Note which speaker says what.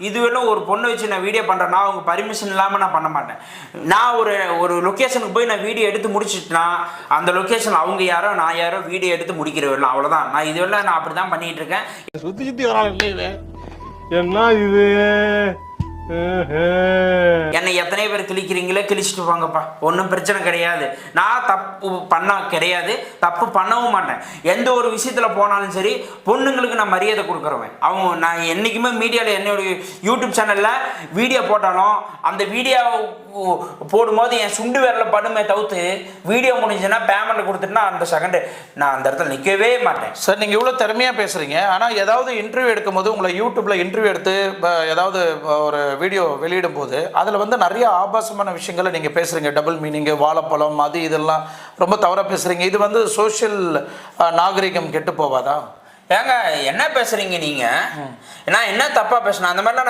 Speaker 1: இதுவெல்லாம் ஒரு பொண்ணை வச்சு நான் வீடியோ பண்ணுறேன்னா அவங்க பர்மிஷன் இல்லாமல் நான் பண்ண மாட்டேன். நான் ஒரு லொக்கேஷனுக்கு போய் நான் வீடியோ எடுத்து முடிச்சிட்டேன்னா அந்த லொக்கேஷன் அவங்க யாரோ நான் யாரோ வீடியோ எடுத்து முடிக்கிறவெல்லாம் அவ்வளோதான். நான் இதுவெல்லாம் நான் அப்படி தான் பண்ணிகிட்டு இருக்கேன்.
Speaker 2: சுற்றி சுற்றி வராங்க இல்லை என்ன இது
Speaker 1: என்னை எத்தனை பேர் கிழிக்கிறீங்களே கிழிச்சிட்டு போங்கப்பா, ஒன்றும் பிரச்சனை கிடையாது. நான் தப்பு பண்ண கிடையாது, தப்பு பண்ணவும் மாட்டேன். எந்த ஒரு விஷயத்தில் போனாலும் சரி பொண்ணுங்களுக்கு நான் மரியாதை கொடுக்குறவன். அவங்க நான் என்றைக்குமே மீடியாவில் என்னுடைய யூடியூப் சேனலில் வீடியோ போட்டாலும் அந்த வீடியோ போடும்போது என் சுண்டு விரல படுமே தவிர்த்து வீடியோ முடிஞ்சுன்னா பேமெண்ட் கொடுத்துட்டுனா அந்த செகண்டு நான் அந்த இடத்துல நிற்கவே மாட்டேன்.
Speaker 3: சார் நீங்கள் இவ்வளோ திறமையாக பேசுகிறீங்க, ஆனால் ஏதாவது இன்டர்வியூ எடுக்கும்போது உங்களை யூடியூப்பில் இன்டர்வியூ எடுத்து ஏதாவது ஒரு வீடியோ வெளியிடும் போது அதில் வந்து நிறைய ஆபாசமான விஷயங்களை நீங்கள் பேசுகிறீங்க. டபுள் மீனிங்கு, வாழைப்பழம், அது இதெல்லாம் ரொம்ப தவறாக பேசுகிறீங்க. இது வந்து சோஷியல் நாகரிகம் கெட்டு போவாதா?
Speaker 1: ஏங்க என்ன பேசுகிறீங்க நீங்கள்? நான் என்ன தப்பாக பேசுனேன்? அந்த மாதிரிலாம்